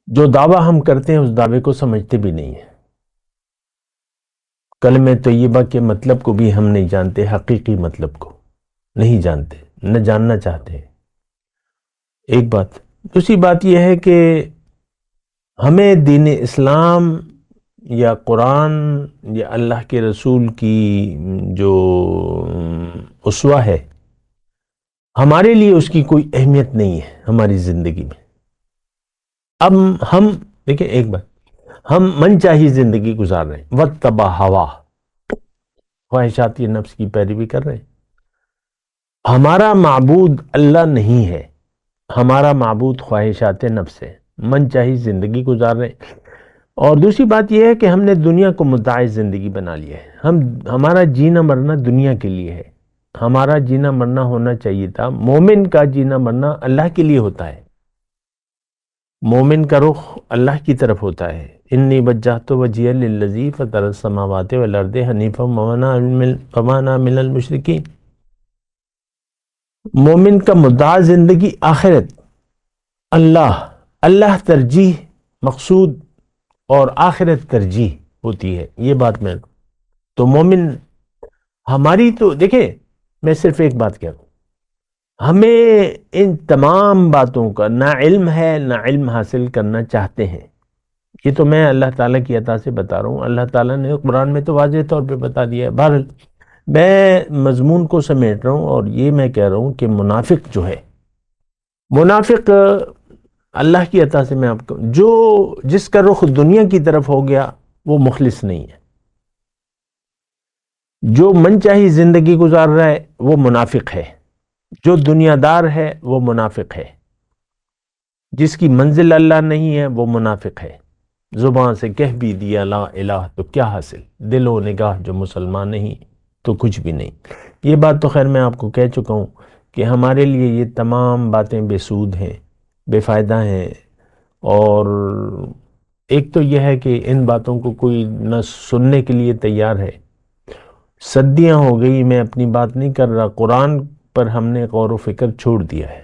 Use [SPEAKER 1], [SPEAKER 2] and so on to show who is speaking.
[SPEAKER 1] جو دعویٰ ہم کرتے ہیں اس دعوے کو سمجھتے بھی نہیں ہیں. کلمہ طیبہ کے مطلب کو بھی ہم نہیں جانتے، حقیقی مطلب کو نہیں جانتے، نہ جاننا چاہتے ہیں. ایک بات. دوسری بات یہ ہے کہ ہمیں دین اسلام یا قرآن یا اللہ کے رسول کی جو اسوہ ہے، ہمارے لیے اس کی کوئی اہمیت نہیں ہے ہماری زندگی میں. اب ہم دیکھیں ایک بات، ہم من چاہی زندگی گزار رہے ہیں، واتبع ہوا، خواہشات نفس کی پیروی کر رہے ہیں. ہمارا معبود اللہ نہیں ہے، ہمارا معبود خواہشات نفس ہے، من چاہی زندگی گزار رہے ہیں. اور دوسری بات یہ ہے کہ ہم نے دنیا کو متاع زندگی بنا لیا ہے. ہمارا جینا مرنا دنیا کے لیے ہے. ہمارا جینا مرنا ہونا چاہیے تھا، مومن کا جینا مرنا اللہ کے لیے ہوتا ہے، مومن کا رخ اللہ کی طرف ہوتا ہے. انی وجہت وجہی للذی فطر السماوات والارض حنیفا وما انا من المشرکین. مومن کا مدعا زندگی آخرت، اللہ ترجیح مقصود اور آخرت ترجیح ہوتی ہے. یہ بات میں تو مومن ہماری تو دیکھیں، میں صرف ایک بات کہہ رہا ہوں، ہمیں ان تمام باتوں کا نہ علم ہے نہ علم حاصل کرنا چاہتے ہیں. یہ تو میں اللہ تعالیٰ کی عطا سے بتا رہا ہوں، اللہ تعالیٰ نے قرآن میں تو واضح طور پہ بتا دیا ہے. بہرحال میں مضمون کو سمیٹ رہا ہوں اور یہ میں کہہ رہا ہوں کہ منافق جو ہے، منافق اللہ کی عطا سے میں آپ کو جس کا رخ دنیا کی طرف ہو گیا وہ مخلص نہیں ہے. جو من چاہی زندگی گزار رہا ہے وہ منافق ہے. جو دنیا دار ہے وہ منافق ہے. جس کی منزل اللہ نہیں ہے وہ منافق ہے. زبان سے کہہ بھی دیا لا الہ تو کیا حاصل، دل و نگاہ جو مسلمان نہیں تو کچھ بھی نہیں. یہ بات تو خیر میں آپ کو کہہ چکا ہوں کہ ہمارے لیے یہ تمام باتیں بے سود ہیں، بے فائدہ ہیں. اور ایک تو یہ ہے کہ ان باتوں کو کوئی نہ سننے کے لیے تیار ہے. صدیاں ہو گئی، میں اپنی بات نہیں کر رہا، قرآن پر ہم نے غور و فکر چھوڑ دیا ہے.